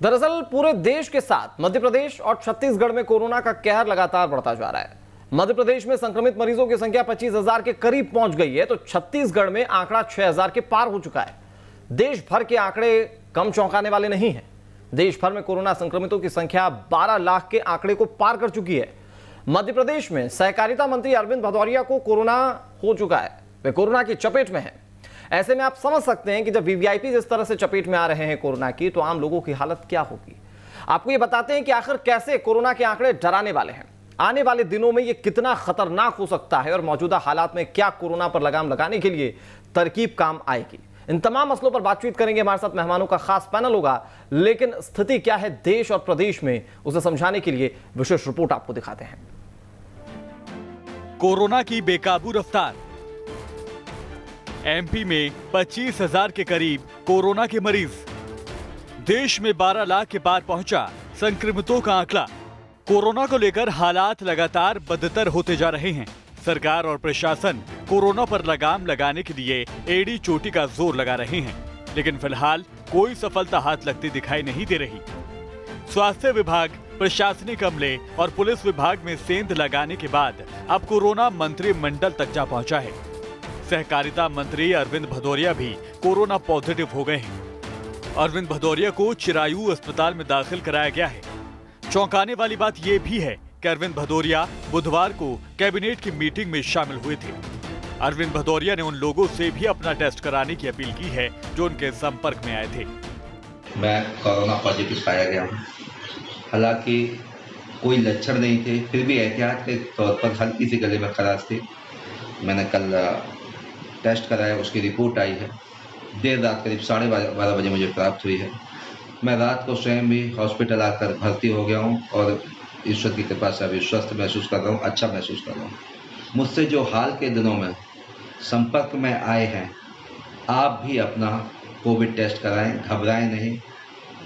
दरअसल पूरे देश के साथ मध्य प्रदेश और छत्तीसगढ़ में कोरोना का कहर लगातार बढ़ता जा रहा है। मध्य प्रदेश में संक्रमित मरीजों की संख्या 25,000 के करीब पहुंच गई है, तो छत्तीसगढ़ में आंकड़ा 6,000 के पार हो चुका है। देश भर के आंकड़े कम चौंकाने वाले नहीं हैं। देश भर में कोरोना संक्रमितों की संख्या 12 लाख के आंकड़े को पार कर चुकी है। मध्य प्रदेश में सहकारिता मंत्री अरविंद भदौरिया को कोरोना हो चुका है, वे कोरोना की चपेट में हैं। ऐसे में आप समझ सकते हैं कि जब वीवीआईपी इस तरह से चपेट में आ रहे हैं कोरोना की, तो आम लोगों की हालत क्या होगी। आपको ये बताते हैं कि आखिर कैसे कोरोना के आंकड़े डराने वाले हैं, आने वाले दिनों में ये कितना खतरनाक हो सकता है और मौजूदा हालात में क्या कोरोना पर लगाम लगाने के लिए तरकीब काम आएगी। इन तमाम मसलों पर बातचीत करेंगे। हमारे साथ मेहमानों का खास पैनल होगा, लेकिन स्थिति क्या है देश और प्रदेश में, उसे समझाने के लिए विशेष रिपोर्ट आपको दिखाते हैं। कोरोना की बेकाबू रफ्तार। एमपी में 25,000 के करीब कोरोना के मरीज। देश में 12 लाख के पार पहुंचा संक्रमितों का आंकड़ा। कोरोना को लेकर हालात लगातार बदतर होते जा रहे हैं। सरकार और प्रशासन कोरोना पर लगाम लगाने के लिए एड़ी चोटी का जोर लगा रहे हैं, लेकिन फिलहाल कोई सफलता हाथ लगती दिखाई नहीं दे रही। स्वास्थ्य विभाग, प्रशासनिक अमले और पुलिस विभाग में सेंध लगाने के बाद अब कोरोना मंत्रिमंडल तक जा पहुंचा है। सहकारिता मंत्री अरविंद भदौरिया भी कोरोना पॉजिटिव हो गए हैं। अरविंद भदौरिया को चिरायू अस्पताल में दाखिल कराया गया है। चौंकाने वाली बात यह भी है कि अरविंद भदौरिया बुधवार को कैबिनेट की मीटिंग में शामिल हुए थे। अरविंद भदौरिया ने उन लोगों से भी अपना टेस्ट कराने की अपील की है जो उनके संपर्क में आए थे। मैं कोरोना पॉजिटिव पाया गया हूँ। हालांकि कोई लक्षण नहीं थे, फिर भी एहतियात के तौर पर हल्की सी गले में खराश थी। मैंने कल टेस्ट कराया, उसकी रिपोर्ट आई है। देर रात करीब 12:30 बजे मुझे प्राप्त हुई है। मैं रात को स्वयं भी हॉस्पिटल आकर भर्ती हो गया हूँ और ईश्वर की कृपा से अभी स्वस्थ महसूस कर रहा हूँ, अच्छा महसूस कर रहा हूँ। मुझसे जो हाल के दिनों में संपर्क में आए हैं, आप भी अपना कोविड टेस्ट कराएं, घबराएं नहीं।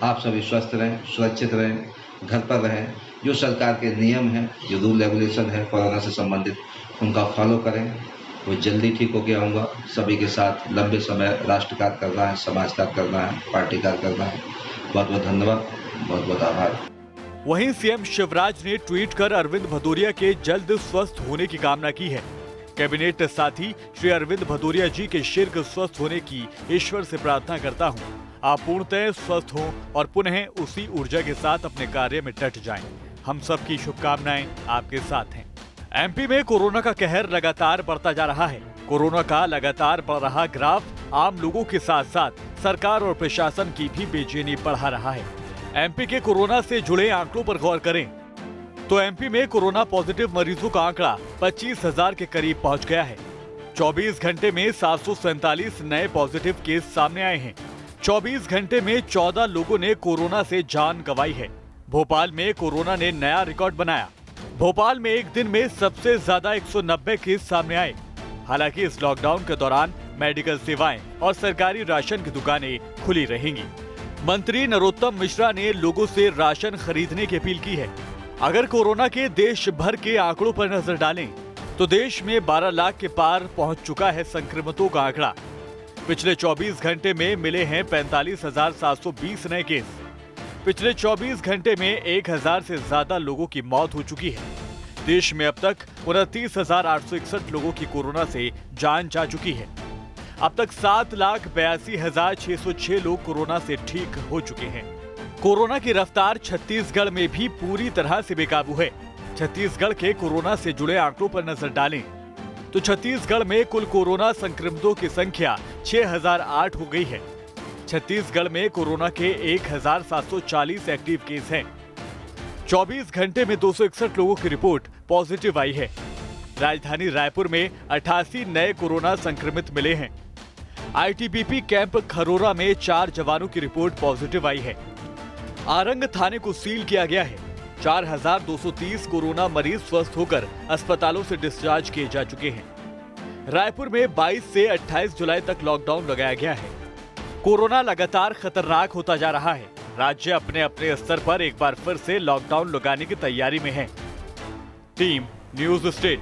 आप सभी स्वस्थ रहें, सुरक्षित रहें, घर पर रहें। जो सरकार के नियम हैं, जो रूल रेगुलेशन है कोरोना से संबंधित, उनका फॉलो करें। वो जल्दी ठीक होके आऊँगा। सभी के साथ लंबे समय राष्ट्र कार्य करना है, समाज कार्य करना है, पार्टी कार्य करना है। बहुत बहुत धन्यवाद, बहुत बहुत आभार। वहीं सीएम शिवराज ने ट्वीट कर अरविंद भदौरिया के जल्द स्वस्थ होने की कामना की है। कैबिनेट साथी श्री अरविंद भदौरिया जी के शीघ्र स्वस्थ होने की ईश्वर से प्रार्थना करता हूं। आप पूर्णतः स्वस्थ हों और पुनः उसी ऊर्जा के साथ अपने कार्य में डट जाएं। हम सबकी शुभकामनाएं आपके साथ हैं। एमपी में कोरोना का कहर लगातार बढ़ता जा रहा है। कोरोना का लगातार बढ़ रहा ग्राफ आम लोगों के साथ साथ सरकार और प्रशासन की भी बेचैनी बढ़ा रहा है। एमपी के कोरोना से जुड़े आंकड़ों पर गौर करें तो एमपी में कोरोना पॉजिटिव मरीजों का आंकड़ा 25,000 के करीब पहुंच गया है। 24 घंटे में 747 नए पॉजिटिव केस सामने आए हैं। 24 घंटे में 14 लोगों ने कोरोना से जान गंवाई है। भोपाल में कोरोना ने नया रिकॉर्ड बनाया। भोपाल में एक दिन में सबसे ज्यादा 190 केस सामने आए। हालांकि इस लॉकडाउन के दौरान मेडिकल सेवाएं और सरकारी राशन की दुकानें खुली रहेंगी। मंत्री नरोत्तम मिश्रा ने लोगों से राशन खरीदने की अपील की है। अगर कोरोना के देश भर के आंकड़ों पर नजर डालें तो देश में 12 लाख के पार पहुंच चुका है संक्रमितों का आंकड़ा। पिछले 24 घंटे में मिले हैं 45,720 नए केस। पिछले 24 घंटे में 1,000 से ज्यादा लोगों की मौत हो चुकी है। देश में अब तक 29,861 लोगों की कोरोना से जान जा चुकी है। अब तक 7,82,606 लोग कोरोना से ठीक हो चुके हैं। कोरोना की रफ्तार छत्तीसगढ़ में भी पूरी तरह से बेकाबू है। छत्तीसगढ़ के कोरोना से जुड़े आंकड़ों पर नजर डालें तो छत्तीसगढ़ में कुल कोरोना संक्रमितों की संख्या 6,008 हो गई है। छत्तीसगढ़ में कोरोना के 1,740 एक्टिव केस हैं। 24 घंटे में 261 लोगों की रिपोर्ट पॉजिटिव आई है। राजधानी रायपुर में 88 नए कोरोना संक्रमित मिले हैं। आईटीबीपी कैंप खरोरा में 4 जवानों की रिपोर्ट पॉजिटिव आई है। आरंग थाने को सील किया गया है। 4,230 कोरोना मरीज स्वस्थ होकर अस्पतालों से डिस्चार्ज किए जा चुके हैं। रायपुर में 22 से 28 जुलाई तक लॉकडाउन लगाया गया है। कोरोना लगातार खतरनाक होता जा रहा है। राज्य अपने अपने स्तर पर एक बार फिर से लॉकडाउन लगाने की तैयारी में है। Team news state.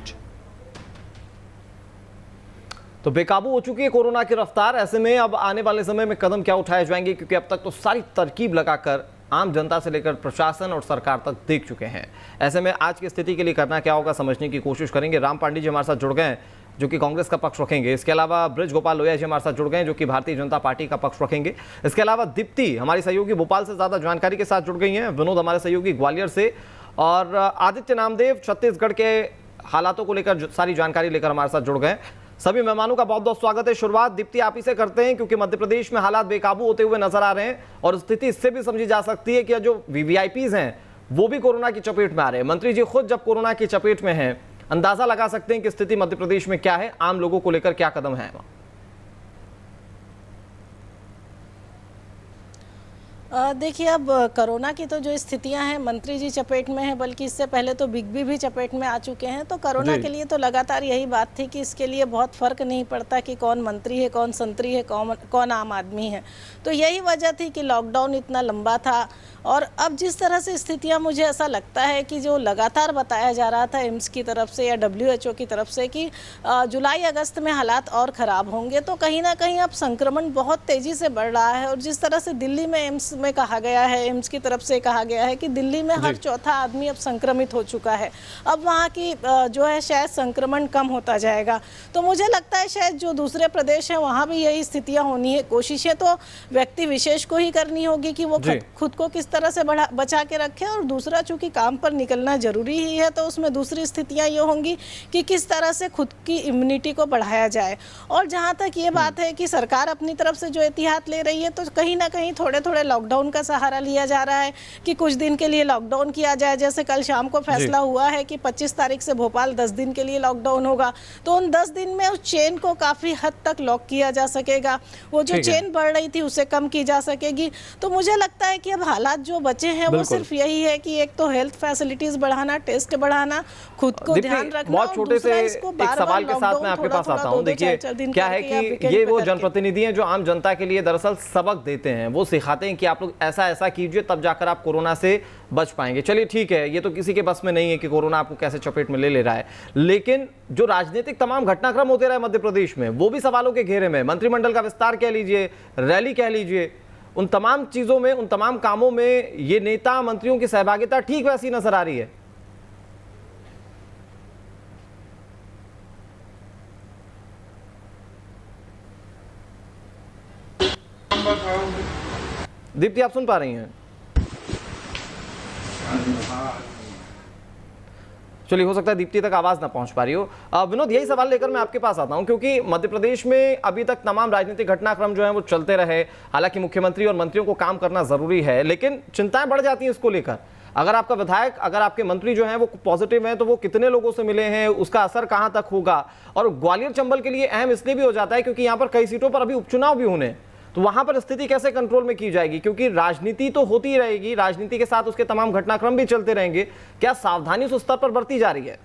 तो बेकाबू हो चुकी है कोरोना की रफ्तार। ऐसे में अब आने वाले समय में कदम क्या उठाए जाएंगे, क्योंकि अब तक तो सारी तरकीब लगाकर आम जनता से लेकर प्रशासन और सरकार तक देख चुके हैं। ऐसे में आज की स्थिति के लिए करना क्या होगा समझने की कोशिश करेंगे। राम पांडे जी हमारे साथ जुड़ गए हैं जो कि कांग्रेस का पक्ष रखेंगे। इसके अलावा ब्रिज गोपाल लोहिया जी हमारे साथ जुड़ गए हैं जो कि भारतीय जनता पार्टी का पक्ष रखेंगे। इसके अलावा दीप्ति हमारी सहयोगी भोपाल से ज़्यादा जानकारी के साथ जुड़ गई हैं। विनोद हमारे सहयोगी ग्वालियर से और आदित्य नामदेव छत्तीसगढ़ के हालातों को लेकर सारी जानकारी लेकर हमारे साथ जुड़ गए। सभी मेहमानों का बहुत बहुत स्वागत है। शुरुआत दीप्ति आप ही से करते हैं क्योंकि मध्य प्रदेश में हालात बेकाबू होते हुए नजर आ रहे हैं और स्थिति इससे भी समझी जा सकती है कि जो वीवीआईपीज हैं वो भी कोरोना की चपेट में आ रहे हैं। मंत्री जी खुद जब कोरोना की चपेट में हैं, अंदाजा लगा सकते हैं कि स्थिति मध्य प्रदेश में क्या है, आम लोगों को लेकर क्या कदम है। देखिए, अब कोरोना की तो जो स्थितियां हैं, मंत्री जी चपेट में हैं, बल्कि इससे पहले तो बिग बी भी चपेट में आ चुके हैं। तो कोरोना के लिए तो लगातार यही बात थी कि इसके लिए बहुत फर्क नहीं पड़ता कि कौन मंत्री है, कौन संतरी है, कौन आम आदमी है। तो यही वजह थी कि लॉकडाउन इतना लंबा था। और अब जिस तरह से स्थितियां, मुझे ऐसा लगता है कि जो लगातार बताया जा रहा था एम्स की तरफ से या WHO की तरफ से कि जुलाई अगस्त में हालात और ख़राब होंगे, तो कहीं ना कहीं अब संक्रमण बहुत तेज़ी से बढ़ रहा है। और जिस तरह से दिल्ली में एम्स में कहा गया है, एम्स की तरफ से कहा गया है कि दिल्ली में हर चौथा आदमी अब संक्रमित हो चुका है। अब वहाँ की जो है शायद संक्रमण कम होता जाएगा। तो मुझे लगता है शायद जो दूसरे प्रदेश हैं वहाँ भी यही स्थितियाँ होनी है। कोशिशें तो व्यक्ति विशेष को ही करनी होगी कि वो खुद को किस तरह से बचा के रखे। और दूसरा, चूंकि काम पर निकलना जरूरी ही है, तो उसमें दूसरी स्थितियां ये होंगी कि किस तरह से खुद की इम्यूनिटी को बढ़ाया जाए। और जहां तक ये बात है कि सरकार अपनी तरफ से जो एहतियात ले रही है, तो कहीं ना कहीं थोड़े थोड़े लॉकडाउन का सहारा लिया जा रहा है कि कुछ दिन के लिए लॉकडाउन किया जाए। जैसे कल शाम को फैसला हुआ है कि 25 तारीख से भोपाल 10 दिन के लिए लॉकडाउन होगा। तो उन 10 दिन में उस चेन को काफी हद तक लॉक किया जा सकेगा। वो जो चेन बढ़ रही थी उसे कम की जा सकेगी। तो मुझे लगता है कि अब हालात जो बचे हैं वो सिर्फ यही है कि एक तो हेल्थ फैसिलिटीज बढ़ाना, टेस्ट बढ़ाना, खुद को ध्यान रखना। बहुत छोटे से एक सवाल के साथ मैं आपके पास आता हूं। देखिए, क्या है कि ये वो जनप्रतिनिधि हैं जो आम जनता के लिए दरअसल सबक देते हैं। वो सिखाते हैं कि आप लोग ऐसा ऐसा कीजिए, तब जाकर आप कोरोना से बच पाएंगे। चलिए ठीक है, ये तो किसी के बस में नहीं है कि कोरोना आपको कैसे चपेट में ले रहा है, लेकिन जो राजनीतिक तमाम घटनाक्रम होते रहे मध्य प्रदेश में, वो भी सवालों के घेरे में। मंत्रिमंडल का विस्तार कह लीजिए, रैली कह लीजिए, उन तमाम चीजों में, उन तमाम कामों में ये नेता मंत्रियों की सहभागिता ठीक वैसी नजर आ रही है। दीप्ति, आप सुन पा रही हैं? चलिए, हो सकता है दीप्ति तक आवाज ना पहुंच पा रही हो। विनोद, यही सवाल लेकर मैं आपके पास आता हूं क्योंकि मध्य प्रदेश में अभी तक तमाम राजनीतिक घटनाक्रम जो है वो चलते रहे। हालांकि मुख्यमंत्री और मंत्रियों को काम करना जरूरी है, लेकिन चिंताएं बढ़ जाती हैं इसको लेकर। अगर आपका विधायक, अगर आपके मंत्री जो हैं वो पॉजिटिव हैं, तो वो कितने लोगों से मिले हैं, उसका असर कहां तक होगा। और ग्वालियर चंबल के लिए अहम इसलिए भी हो जाता है क्योंकि यहाँ पर कई सीटों पर अभी उपचुनाव भी होने, तो वहां पर स्थिति कैसे कंट्रोल में की जाएगी, क्योंकि राजनीति तो होती ही रहेगी, राजनीति के साथ उसके तमाम घटनाक्रम भी चलते रहेंगे। क्या सावधानी उस स्तर पर बरती जा रही है?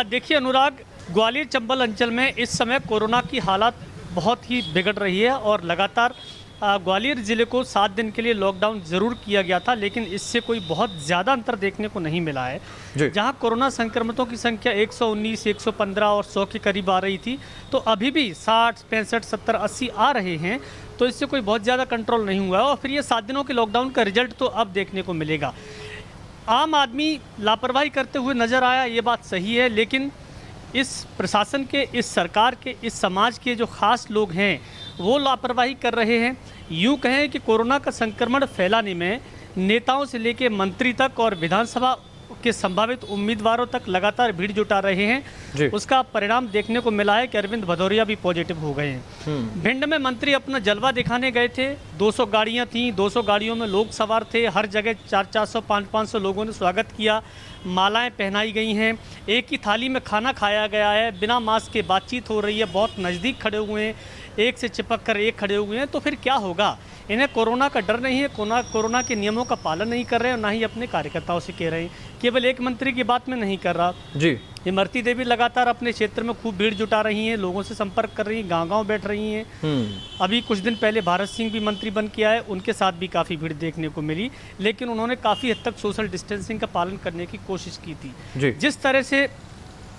देखिए अनुराग, ग्वालियर चंबल अंचल में इस समय कोरोना की हालत बहुत ही बिगड़ रही है और लगातार ग्वालियर ज़िले को 7 दिन के लिए लॉकडाउन ज़रूर किया गया था, लेकिन इससे कोई बहुत ज़्यादा अंतर देखने को नहीं मिला है। जहां कोरोना संक्रमितों की संख्या 119, 115 और 100 के करीब आ रही थी, तो अभी भी 60, 65, 70, 80 आ रहे हैं। तो इससे कोई बहुत ज़्यादा कंट्रोल नहीं हुआ है और फिर ये 7 दिनों के लॉकडाउन का रिजल्ट तो अब देखने को मिलेगा। आम आदमी लापरवाही करते हुए नज़र आया, ये बात सही है, लेकिन इस प्रशासन के, इस सरकार के, इस समाज के जो ख़ास लोग हैं वो लापरवाही कर रहे हैं। यूँ कहें कि कोरोना का संक्रमण फैलाने में नेताओं से लेकर मंत्री तक और विधानसभा के संभावित उम्मीदवारों तक लगातार भीड़ जुटा रहे हैं। उसका परिणाम देखने को मिला है कि अरविंद भदौरिया भी पॉजिटिव हो गए हैं। भिंड में मंत्री अपना जलवा दिखाने गए थे, 200 गाड़ियां थीं, 200 गाड़ियों में लोग सवार थे, हर जगह 400, 500 लोगों ने स्वागत किया, मालाएं पहनाई गई हैं, एक ही थाली में खाना खाया गया है, बिना मास्क के बातचीत हो रही है, बहुत नज़दीक खड़े हुए हैं, एक से चिपक कर एक खड़े हुए हैं। तो फिर क्या होगा? इन्हें कोरोना का डर नहीं है, कोरोना के नियमों का पालन नहीं कर रहे हैं और ना ही अपने कार्यकर्ताओं से कह रहे हैं। केवल एक मंत्री की बात में नहीं कर रहा जी, इमरती देवी लगातार अपने क्षेत्र में खूब भीड़ जुटा रही हैं, लोगों से संपर्क कर रही हैं, गांव-गांव बैठ रही हैं। अभी कुछ दिन पहले भारत सिंह भी मंत्री बन के आए, उनके साथ भी काफ़ी भीड़ देखने को मिली, लेकिन उन्होंने काफ़ी हद तक सोशल डिस्टेंसिंग का पालन करने की कोशिश की थी। जिस तरह से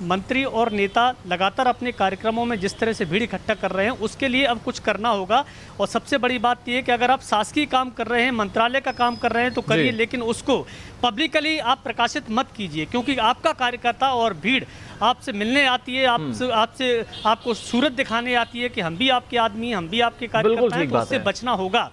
मंत्री और नेता लगातार अपने कार्यक्रमों में जिस तरह से भीड़ इकट्ठा कर रहे हैं, उसके लिए अब कुछ करना होगा। और सबसे बड़ी बात यह है कि अगर आप शासकीय काम कर रहे हैं, मंत्रालय का काम कर रहे हैं तो करिए, लेकिन उसको पब्लिकली आप प्रकाशित मत कीजिए, क्योंकि आपका कार्यकर्ता और भीड़ आपसे मिलने आती है, आपको सूरत दिखाने आती है कि हम भी आपके आदमी हैं, हम भी आपके कार्यकर्ता हैं, तो उससे बचना होगा।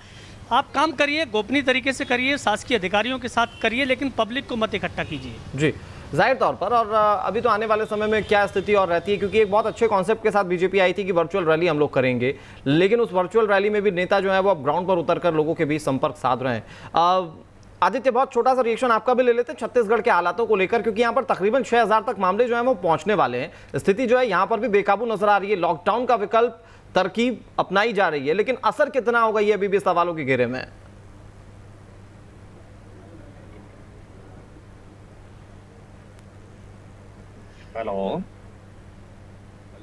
आप काम करिए, गोपनीय तरीके से करिए, शासकीय अधिकारियों के साथ करिए, लेकिन पब्लिक को मत इकट्ठा कीजिए। जी, जाहिर तौर पर। और अभी तो आने वाले समय में क्या स्थिति और रहती है, क्योंकि एक बहुत अच्छे कॉन्सेप्ट के साथ बीजेपी आई थी कि वर्चुअल रैली हम लोग करेंगे, लेकिन उस वर्चुअल रैली में भी नेता जो है वो अब ग्राउंड पर उतरकर लोगों के बीच संपर्क साध रहे हैं। आदित्य, बहुत छोटा सा रिएक्शन आपका भी ले लेते हैं छत्तीसगढ़ के हालातों को लेकर, क्योंकि यहाँ पर तकरीबन 6000 तक मामले जो है वो पहुंचने वाले हैं। स्थिति जो है यहाँ पर भी बेकाबू नजर आ रही है। लॉकडाउन का विकल्प तरकीब अपनाई जा रही है, लेकिन असर कितना होगा ये अभी भी सवालों के घेरे में है। हेलो,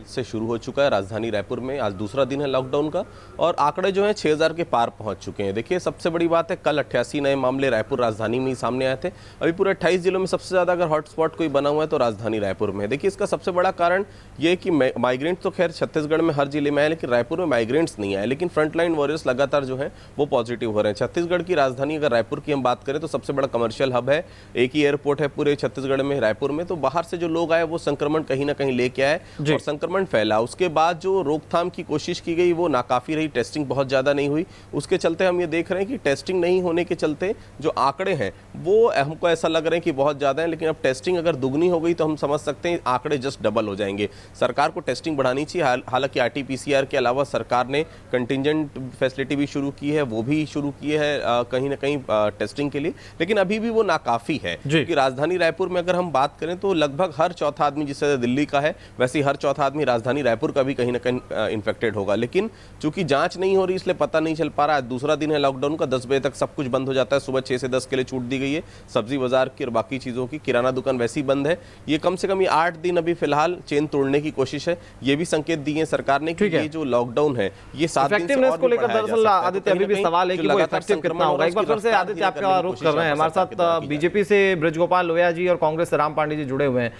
से शुरू हो चुका है राजधानी रायपुर में। आज दूसरा दिन है लॉकडाउन का और आंकड़े जो हैं 6000 के पार पहुंच चुके हैं। देखिए, सबसे बड़ी बात है, कल 88 नए मामले रायपुर राजधानी में ही सामने आए थे। अभी पूरे 28 जिलों में सबसे ज़्यादा अगर हॉटस्पॉट कोई बना हुआ है तो राजधानी रायपुर में है। देखिए, इसका सबसे बड़ा कारण ये है कि माइग्रेंट्स तो खैर छत्तीसगढ़ में हर जिले में आए, लेकिन रायपुर में माइग्रेंट्स नहीं आए, लेकिन फ्रंटलाइन वॉरियर्स लगातार जो है वो पॉजिटिव हो रहे हैं। छत्तीसगढ़ की राजधानी अगर रायपुर की हम बात करें तो सबसे बड़ा कमर्शियल हब है, एक ही एयरपोर्ट है पूरे छत्तीसगढ़ में, रायपुर में। तो बाहर से जो लोग आए वो संक्रमण कहीं ना कहीं लेके आए और संक्रमण फैला। उसके बाद जो रोकथाम की कोशिश की गई वो नाकाफी रही, टेस्टिंग बहुत ज़्यादा नहीं हुई। उसके चलते हम ये देख रहे हैं कि टेस्टिंग नहीं होने के चलते जो आंकड़े हैं वो हमको ऐसा लग रहा है कि बहुत ज़्यादा है, लेकिन अब टेस्टिंग अगर दुगनी हो गई तो हम समझ सकते हैं आंकड़े जस्ट डबल हो जाएंगे। सरकार को टेस्टिंग बढ़ानी चाहिए। हालांकि RT-PCR के अलावा सरकार ने कंटिजेंट फैसिलिटी भी शुरू की है, वो भी शुरू की है कहीं ना कहीं टेस्टिंग के लिए, लेकिन अभी भी वो नाकाफी है। क्योंकि राजधानी रायपुर में अगर हम बात करें तो लगभग हर चौथा आदमी, जिससे दिल्ली का है वैसे हर चौथा आदमी राजधानी रायपुर का भी कहीं ना कहीं इन्फेक्टेड होगा। लेकिन चूंकि जांच नहीं हो रही इसलिए पता नहीं चल पा रहा है। दूसरा दिन है लॉकडाउन का, 10 बजे तक सब कुछ बंद हो जाता है। सुबह 6 से 10 के लिए छूट दी गई है सब्जी बाजार की और बाकी चीजों की। किराना दुकान वैसे ही बंद है। ये कम से कम ये 8 दिन अभी फिलहाल चेन तोड़ने की कोशिश है। ये भी संकेत दिए सरकार ने कि ये जो लॉकडाउन है ये 7 दिन से और को लेकर दरअसल आदित्य अभी भी सवाल है कि वो इफेक्टिव कितना होगा। एक बार फिर से आदित्य आपका रुख कर रहे हैं। हमारे साथ बीजेपी से बृजगोपाल लोहिया जी और कांग्रेस से राम पांडे जी जुड़े हुए हैं।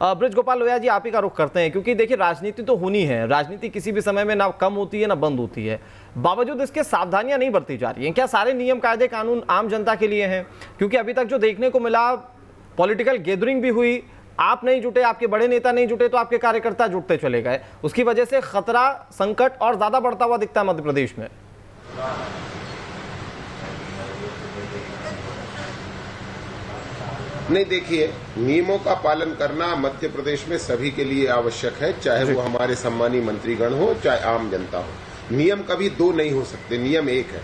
बृजगोपाल लोहिया जी, आप ही का रुख करते हैं, क्योंकि देखिए राजनीति तो होनी है, राजनीति किसी भी समय में ना कम होती है ना बंद होती है। बावजूद इसके सावधानियां नहीं बरती जा रही हैं। क्या सारे नियम कायदे कानून आम जनता के लिए हैं? क्योंकि अभी तक जो देखने को मिला, पॉलिटिकल गैदरिंग भी हुई, आप नहीं जुटे, आपके बड़े नेता नहीं जुटे तो आपके कार्यकर्ता जुटते चले गए। उसकी वजह से खतरा, संकट और ज्यादा बढ़ता हुआ दिखता है मध्य प्रदेश में। नहीं, देखिए, नियमों का पालन करना मध्य प्रदेश में सभी के लिए आवश्यक है, चाहे वो हमारे सम्मानीय मंत्रीगण हो चाहे आम जनता हो। नियम कभी दो नहीं हो सकते, नियम एक है।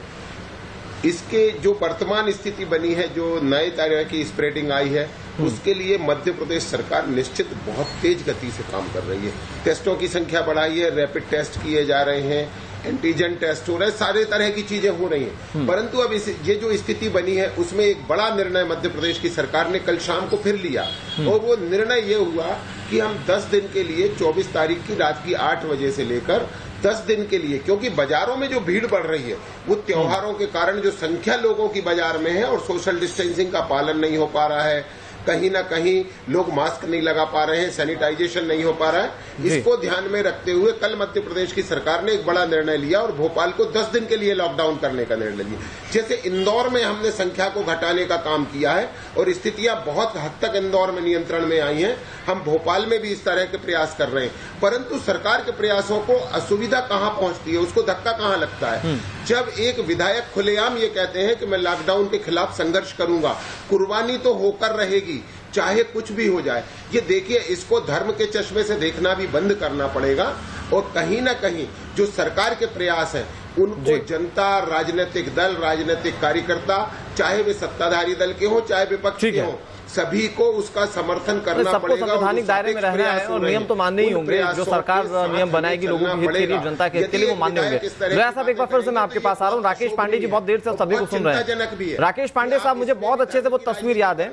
इसके जो वर्तमान स्थिति बनी है, जो नए तरह की स्प्रेडिंग आई है, उसके लिए मध्य प्रदेश सरकार निश्चित बहुत तेज गति से काम कर रही है। टेस्टों की संख्या बढ़ाई है, रैपिड टेस्ट किए जा रहे हैं, एंटीजन टेस्ट हो रहे हैं, सारे तरह की चीजें हो रही हैं। परंतु अब ये जो स्थिति बनी है उसमें एक बड़ा निर्णय मध्य प्रदेश की सरकार ने कल शाम को फिर लिया, और वो निर्णय ये हुआ कि हम 10 दिन के लिए 24 तारीख की रात की 8 बजे से लेकर 10 दिन के लिए, क्योंकि बाजारों में जो भीड़ बढ़ रही है वो त्योहारों के कारण जो संख्या लोगों की बाजार में है और सोशल डिस्टेंसिंग का पालन नहीं हो पा रहा है, कहीं ना कहीं लोग मास्क नहीं लगा पा रहे हैं, सैनिटाइजेशन नहीं हो पा रहा है, इसको ध्यान में रखते हुए कल मध्य प्रदेश की सरकार ने एक बड़ा निर्णय लिया और भोपाल को 10 दिन के लिए लॉकडाउन करने का निर्णय लिया। जैसे इंदौर में हमने संख्या को घटाने का काम किया है और स्थितियां बहुत हद तक इंदौर में नियंत्रण में आई हैं, हम भोपाल में भी इस तरह के प्रयास कर रहे हैं। परंतु सरकार के प्रयासों को असुविधा कहां पहुंचती है, उसको धक्का कहां लगता है? जब एक विधायक खुलेआम ये कहते हैं कि मैं लॉकडाउन के खिलाफ संघर्ष करूंगा, कुर्बानी तो होकर रहेगी चाहे कुछ भी हो जाए। ये देखिए, इसको धर्म के चश्मे से देखना भी बंद करना पड़ेगा और कहीं ना कहीं जो सरकार के प्रयास हैं उनको जनता, राजनीतिक दल, राजनीतिक कार्यकर्ता, चाहे वे सत्ताधारी दल के हों चाहे विपक्ष के हों, सभी को उसका समर्थन करना सबको पड़ेगा। संवैधानिक दायरे में रहना है और नियम तो मानने ही होंगे। जो सरकार नियम बनाएगी लोगों के हित के लिए, जनता के हित के लिए, वो मानने होंगे। लोहिया साहब, एक बार फिर से मैं आपके पास आ रहा हूँ। राकेश पांडे जी बहुत देर से सभी को सुन रहे हैं। राकेश पांडे साहब, मुझे बहुत अच्छे से वो तस्वीर याद है,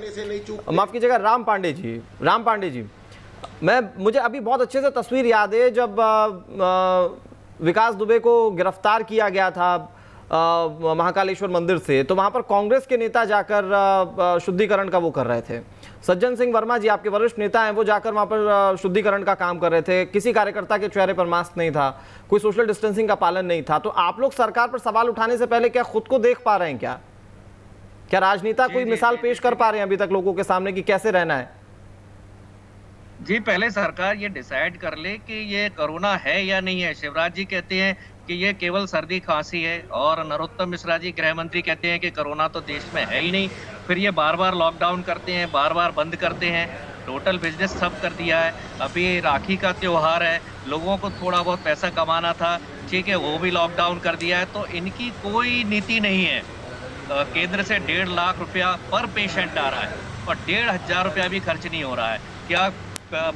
माफ कीजिएगा राम पांडे जी, मुझे अभी बहुत अच्छे से तस्वीर याद है जब विकास दुबे को गिरफ्तार किया गया था महाकालेश्वर मंदिर से, तो वहां पर कांग्रेस के नेता जाकर शुद्धिकरण का वो कर रहे थे। सज्जन सिंह वर्मा जी आपके वरिष्ठ नेता हैं, वो जाकर वहां पर शुद्धिकरण का काम कर रहे थे, किसी कार्यकर्ता के चेहरे पर मास्क नहीं था, कोई सोशल डिस्टेंसिंग का पालन नहीं था। तो आप लोग सरकार पर सवाल उठाने से पहले क्या खुद को देख पा रहे हैं? क्या राजनेता कोई मिसाल पेश कर पा रहे हैं अभी तक लोगों के सामने कि कैसे रहना है? जी, पहले सरकार ये डिसाइड कर ले कि ये कोरोना है या नहीं है। शिवराज जी कहते हैं कि ये केवल सर्दी खांसी है, और नरोत्तम मिश्रा जी गृह मंत्री कहते हैं कि कोरोना तो देश में है ही नहीं। फिर ये बार बार लॉकडाउन करते हैं, बार बार बंद करते हैं, टोटल बिजनेस ठप कर दिया है। अभी राखी का त्योहार है, लोगों को थोड़ा बहुत पैसा कमाना था, ठीक है, वो भी लॉकडाउन कर दिया है। तो इनकी कोई नीति नहीं है। केंद्र से 1.5 लाख रुपया पर पेशेंट आ रहा है और 1,500 रुपया भी खर्च नहीं हो रहा है। क्या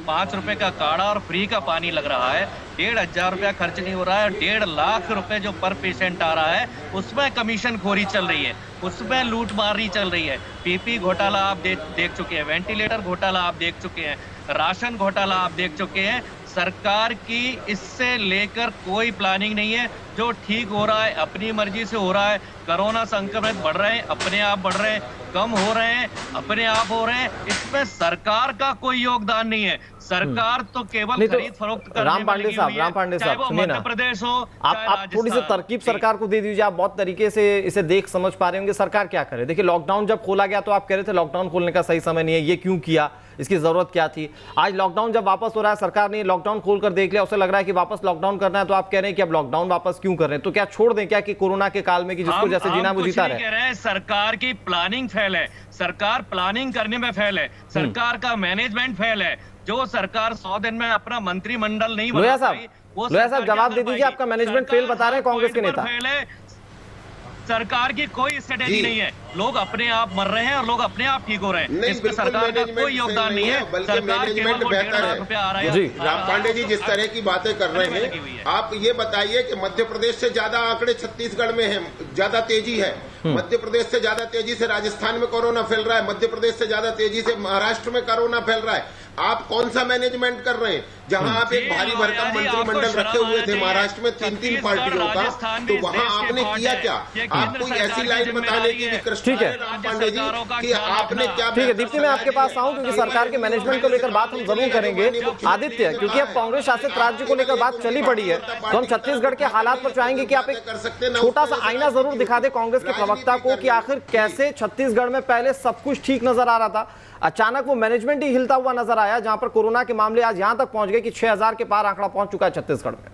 5 रुपए का काढ़ा और फ्री का पानी लग रहा है, 1,500 रुपया खर्च नहीं हो रहा है। 1.5 लाख रुपए जो पर पेशेंट आ रहा है उसमें कमीशन खोरी चल रही है, उसमें लूटमारी चल रही है। पीपी घोटाला आप देख चुके हैं, वेंटिलेटर घोटाला आप देख चुके हैं, राशन घोटाला आप देख चुके हैं। सरकार की इससे लेकर कोई प्लानिंग नहीं है। जो ठीक हो रहा है अपनी मर्जी से हो रहा है। कोरोना संक्रमित बढ़ रहे हैं, अपने आप बढ़ रहे हैं, कम हो रहे हैं, अपने आप हो रहे हैं। इसमें सरकार का कोई योगदान नहीं है। सरकार तो केवल खरीद फरोख्त करने राम पांडे साहब, सुनिए ना, मध्य प्रदेश हो, आप थोड़ी सी तरकीब सरकार को दे दीजिए। आप बहुत तरीके से इसे देख समझ पा रहे होंगे सरकार क्या करे। देखिए, लॉकडाउन जब खोला गया तो आप कह रहे थे लॉकडाउन खोलने का सही समय नहीं है, ये क्यों किया, इसकी जरूरत क्या थी। आज लॉकडाउन जब वापस हो रहा है, सरकार ने लॉकडाउन खोलकर देख लिया, उसे लग रहा है कि वापस लॉकडाउन करना है, तो आप कह रहे हैं कि अब लॉकडाउन वापस क्यों कर रहे हैं? तो क्या छोड़ दें क्या कि कोरोना के काल में कि जिसको जैसे जीना वो जीता रहे? कह रहे हैं सरकार की प्लानिंग फेल है, सरकार प्लानिंग करने में फेल है, सरकार का मैनेजमेंट फेल है। जो सरकार 100 दिन में अपना मंत्रिमंडल नहीं बना पाई, लोया साहब जवाब दे दीजिए। आपका मैनेजमेंट फेल बता रहे हैं कांग्रेस के नेता। सरकार की कोई स्ट्रेटेजी नहीं है, लोग अपने आप मर रहे हैं और लोग अपने आप ठीक हो रहे हैं। इसमें सरकार का कोई योगदान नहीं है। सरकार केवल 1.5 लाख रुपया आ रहा है। राम पांडे जी जिस तरह की बातें कर रहे हैं, आप ये बताइए कि मध्य प्रदेश से ज्यादा आंकड़े छत्तीसगढ़ में हैं, ज्यादा तेजी है। मध्य प्रदेश से ज्यादा तेजी से राजस्थान में कोरोना फैल रहा है, मध्य प्रदेश से ज्यादा तेजी से महाराष्ट्र में कोरोना फैल रहा है। आप कौन सा मैनेजमेंट कर रहे हैं? जहां आप एक भारी भरकम मंत्रिमंडल रखे हुए थे महाराष्ट्र में 3-3 पार्टियों का, तो वहां आपने किया क्या? आप कोई ऐसी लाइन बताने की ठीक है राम पांडे जी कि आपने क्या? ठीक है दीप्ति, मैं आपके पास आऊं क्योंकि सरकार के मैनेजमेंट को लेकर बात हम जरूर करेंगे। आदित्य, क्योंकि अब कांग्रेस शासित राज्य को लेकर बात चली पड़ी है, तो हम छत्तीसगढ़ के हालात पर चाहेंगे कि आप एक छोटा सा आईना जरूर दिखा दे कांग्रेस के प्रवक्ता को कि आखिर कैसे छत्तीसगढ़ में पहले सब कुछ ठीक नजर आ रहा था, अचानक वो मैनेजमेंट ही हिलता हुआ नजर आया, जहां पर कोरोना के मामले आज यहां तक पहुंच गए कि 6,000 के पार आंकड़ा पहुंच चुका है छत्तीसगढ़ में।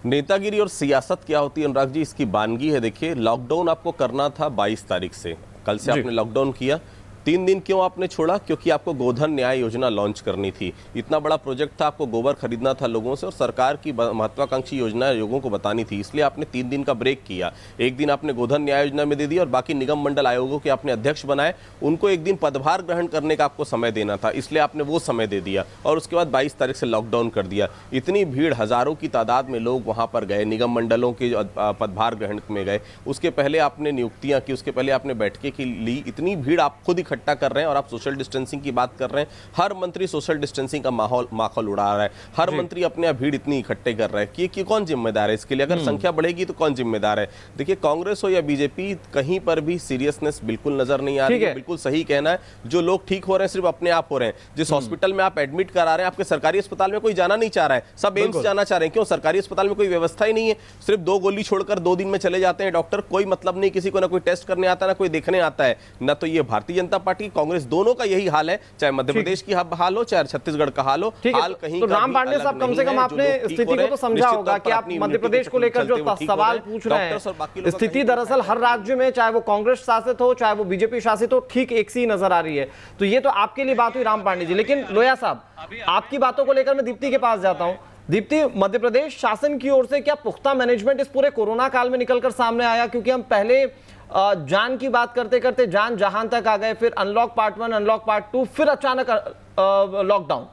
नेतागिरी और सियासत क्या होती है अनुराग जी, इसकी बानगी है। देखिए, लॉकडाउन आपको करना था 22 तारीख से, कल से आपने लॉकडाउन किया। 3 दिन क्यों आपने छोड़ा? क्योंकि आपको गोधन न्याय योजना लॉन्च करनी थी। इतना बड़ा प्रोजेक्ट था, आपको गोबर खरीदना था लोगों से और सरकार की महत्वाकांक्षी योजना लोगों को बतानी थी, इसलिए आपने 3 दिन का ब्रेक किया। एक दिन आपने गोधन न्याय योजना में दे दिया और बाकी निगम मंडल आयोगों के आपने अध्यक्ष बनाए, उनको एक दिन पदभार ग्रहण करने का आपको समय देना था, इसलिए आपने वो समय दे दिया और उसके बाद 22 तारीख से लॉकडाउन कर दिया। इतनी भीड़, हजारों की तादाद में लोग वहां पर गए, निगम मंडलों के पदभार ग्रहण में गए, उसके पहले आपने नियुक्तियां की, उसके पहले आपने बैठकें की ली। इतनी भीड़ आप खुद इकट्ठा कर रहे हैं और आप सोशल डिस्टेंसिंग की बात कर रहे हैं। हर मंत्री सोशल डिस्टेंसिंग का माहौल उड़ा रहा है, हर मंत्री अपने आप भीड़ इतनी इकट्ठे कर रहा है कि कौन जिम्मेदार है इसके लिए? अगर संख्या बढ़ेगी तो कौन जिम्मेदार है? देखिए, कांग्रेस हो या बीजेपी, कहीं पर भी सीरियसनेस बिल्कुल नजर नहीं आ रही है। बिल्कुल सही कहना है, जो लोग ठीक हो रहे हैं सिर्फ अपने आप हो रहे हैं। जिस हॉस्पिटल में आप एडमिट करा रहे हैं, आपके सरकारी अस्पताल में कोई जाना नहीं चाह रहा है, सब एम्स जाना चाह रहे हैं। क्यों? सरकारी अस्पताल में कोई व्यवस्था ही नहीं है, सिर्फ 2 गोली छोड़कर 2 दिन में चले जाते हैं डॉक्टर, कोई मतलब नहीं, किसी को ना कोई टेस्ट करने आता है ना कोई देखने आता है। ना तो ये भारतीय जनता पार्टी, कांग्रेस, दोनों का यही हाल है, चाहे मध्य प्रदेश की हाल हो चाहे छत्तीसगढ़ का हाल हो। हाल कहीं तो राम पांडे साहब, कम से कम आपने स्थिति को तो समझा होगा कि आप मध्य प्रदेश को लेकर जो सवाल पूछ रहे हैं, स्थिति दरअसल हर राज्य में, चाहे वो कांग्रेस शासित हो चाहे वो बीजेपी शासित हो, ठीक एक सी नजर आ रही है। तो ये तो आपके लिए बात हुई राम पांडे जी, लेकिन लोया साहब, आपकी बातों को लेकर मैं दीप्ति के पास जाता हूं। दीप्ति, मध्य प्रदेश शासन की ओर से क्या पुख्ता मैनेजमेंट इस पूरे कोरोना काल में निकलकर सामने आया? क्योंकि हम पहले जान की बात करते करते जान जहां तक आ गए, फिर अनलॉक पार्ट 1, अनलॉक पार्ट 2, फिर अचानक लॉकडाउन,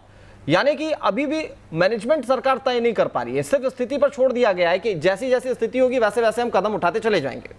यानी कि अभी भी मैनेजमेंट सरकार तय नहीं कर पा रही है, सिर्फ स्थिति पर छोड़ दिया गया है कि जैसी जैसी स्थिति होगी वैसे वैसे हम कदम उठाते चले जाएंगे।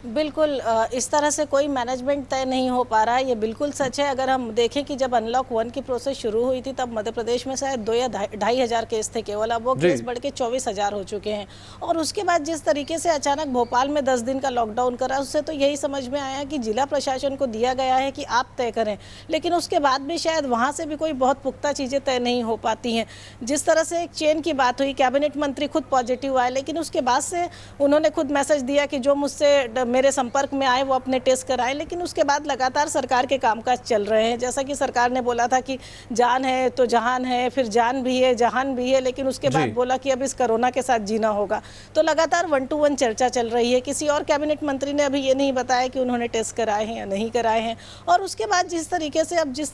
बिल्कुल इस तरह से कोई मैनेजमेंट तय नहीं हो पा रहा है, ये बिल्कुल सच है। अगर हम देखें कि जब अनलॉक 1 की प्रोसेस शुरू हुई थी तब मध्य प्रदेश में शायद 2 या 2.5 हज़ार केस थे केवल, अब वो केस बढ़ के 24,000 हो चुके हैं। और उसके बाद जिस तरीके से अचानक भोपाल में 10 दिन का लॉकडाउन करा, उससे तो यही समझ में आया कि जिला प्रशासन को दिया गया है कि आप तय करें, लेकिन उसके बाद भी शायद वहाँ से भी कोई बहुत पुख्ता चीज़ें तय नहीं हो पाती हैं। जिस तरह से एक चेन की बात हुई, कैबिनेट मंत्री खुद पॉजिटिव आए, लेकिन उसके बाद से उन्होंने खुद मैसेज दिया कि जो मुझसे मेरे संपर्क में आए वो अपने टेस्ट कराएं, लेकिन उसके बाद लगातार सरकार के कामकाज चल रहे हैं। जैसा कि सरकार ने बोला था कि जान है तो जहान है, फिर जान भी है जहान भी है, लेकिन उसके बाद बोला कि अब इस कोरोना के साथ जीना होगा। तो लगातार 1 to 1 चर्चा चल रही है। किसी और कैबिनेट मंत्री ने अभी ये नहीं बताया कि उन्होंने टेस्ट कराए हैं या नहीं कराए हैं। और उसके बाद जिस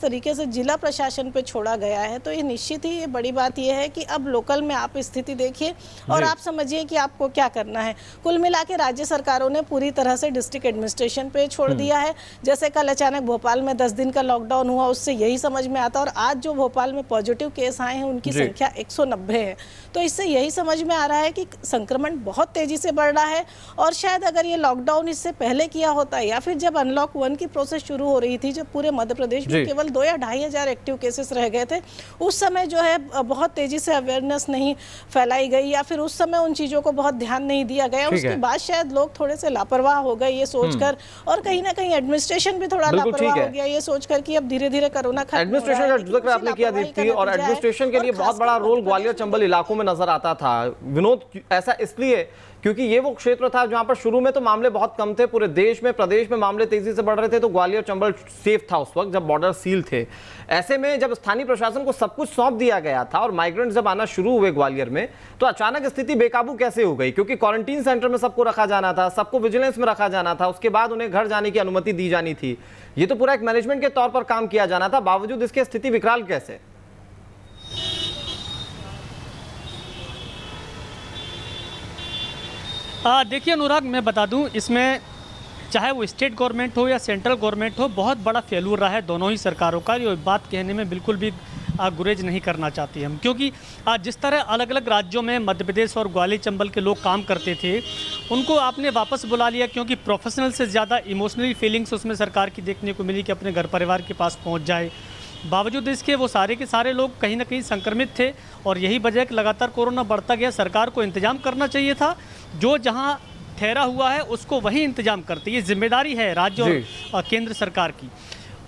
तरीके से जिला प्रशासन पे छोड़ा गया है, तो ये निश्चित ही बड़ी बात यह है कि अब लोकल में आप स्थिति देखिए और आप समझिए कि आपको क्या करना है। कुल मिला के राज्य सरकारों ने पूरी तरह से डिस्ट्रिक्ट एडमिनिस्ट्रेशन पे छोड़ दिया है। जैसे कल अचानक भोपाल में 10 दिन का लॉकडाउन हुआ, उससे यही समझ में आता, और आज जो भोपाल में पॉजिटिव केस आए हैं उनकी संख्या 190 है। तो इससे यही समझ में आ रहा है कि संक्रमण बहुत तेजी से बढ़ रहा है। और शायद अगर ये लॉकडाउन इससे पहले किया होता या फिर जब अनलॉक 1 की प्रोसेस शुरू हो रही थी, जब पूरे मध्य प्रदेश में केवल 2 या 2.5 हज़ार एक्टिव केसेस रह गए थे, उस समय जो है बहुत तेजी से अवेयरनेस नहीं फैलाई गई या फिर उस समय उन चीज़ों को बहुत ध्यान नहीं दिया गया। उसके बाद शायद लोग थोड़े से लापरवाह हो गए ये सोचकर, और कहीं ना कहीं एडमिनिस्ट्रेशन भी थोड़ा लापरवाह हो गया ये सोचकर कि अब धीरे धीरे कोरोना खत्म हो रहा है। एडमिनिस्ट्रेशन का जिक्र आपने किया दीप्ति, और एडमिनिस्ट्रेशन के लिए बहुत बड़ा रोल ग्वालियर चंबल इलाकों में नजर आता था विनोद। ऐसा इसलिए क्योंकि ये वो क्षेत्र था जहां पर शुरू में तो मामले बहुत कम थे, पूरे देश में प्रदेश में मामले तेजी से बढ़ रहे थे, तो ग्वालियर चंबल सेफ था उस वक्त जब बॉर्डर सील थे। ऐसे में जब स्थानीय प्रशासन को सब कुछ सौंप दिया गया था और माइग्रेंट्स जब आना शुरू हुए ग्वालियर में, तो अचानक स्थिति बेकाबू कैसे हो गई? क्योंकि क्वारंटीन सेंटर में सबको रखा जाना था, सबको विजिलेंस में रखा जाना था, उसके बाद उन्हें घर जाने की अनुमति दी जानी थी। ये तो पूरा एक मैनेजमेंट के तौर पर काम किया जाना था, बावजूद इसके स्थिति विकराल कैसे? देखिए अनुराग, मैं बता दूं, इसमें चाहे वो स्टेट गवर्नमेंट हो या सेंट्रल गवर्नमेंट हो, बहुत बड़ा फेल्यूर रहा है दोनों ही सरकारों का। ये बात कहने में बिल्कुल भी गुरेज नहीं करना चाहती हम, क्योंकि जिस तरह अलग अलग राज्यों में मध्य प्रदेश और ग्वालियर चंबल के लोग काम करते थे, उनको आपने वापस बुला लिया, क्योंकि प्रोफेशनल से ज़्यादा इमोशनली फीलिंग्स उसमें सरकार की देखने को मिली कि अपने घर परिवार के पास पहुँच जाए। बावजूद इसके वो सारे के सारे लोग कहीं ना कहीं संक्रमित थे, और यही वजह है कि लगातार कोरोना बढ़ता गया। सरकार को इंतजाम करना चाहिए था, जो जहां ठहरा हुआ है उसको वहीं इंतजाम करते। ये जिम्मेदारी है राज्य और केंद्र सरकार की।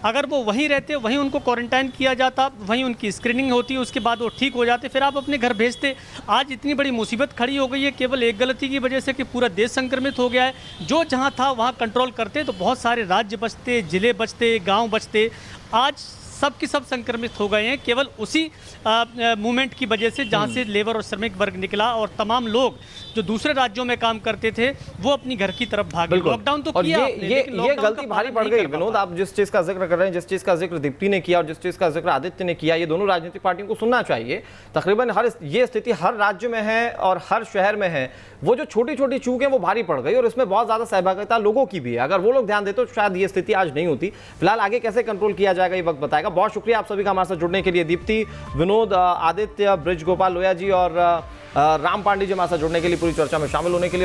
अगर वो वहीं रहते, वहीं उनको क्वारंटाइन किया जाता, वहीं उनकी स्क्रीनिंग होती, उसके बाद वो ठीक हो जाते, फिर आप अपने घर भेजते। आज इतनी बड़ी मुसीबत खड़ी हो गई है केवल एक गलती की वजह से कि पूरा देश संक्रमित हो गया है। जो जहां था वहां कंट्रोल करते तो बहुत सारे राज्य बचते, जिले बचते, गांव बचते। आज सब की सब संक्रमित हो गए हैं केवल उसी मूवमेंट की वजह से, जहां से लेबर और श्रमिक वर्ग निकला, और तमाम लोग जो दूसरे राज्यों में काम करते थे वो अपनी घर की तरफ भागे। लॉकडाउन तो किया आपने, ये गलती भारी पड़ गई विनोद। आप जिस चीज का जिक्र कर रहे हैं, जिस चीज का जिक्र दीप्ति ने किया और जिस चीज का जिक्र आदित्य ने किया, ये दोनों राजनीतिक पार्टियों को सुनना चाहिए। तकरीबन ये स्थिति हर राज्य में है और हर शहर में है। वो जो छोटी छोटी चूकें वो भारी पड़ गई, और इसमें बहुत ज्यादा सहभागिता लोगों की भी है। अगर वो लोग ध्यान देते तो शायद ये स्थिति आज नहीं होती। फिलहाल आगे कैसे कंट्रोल किया जाएगा ये वक्त बताएगा। बहुत शुक्रिया आप सभी का हमारे साथ जुड़ने के लिए। दीप्ति, विनोद, आदित्य, ब्रिज गोपाल लोया जी और राम पांडे जी हमारे साथ जुड़ने के लिए, पूरी चर्चा में शामिल होने के लिए।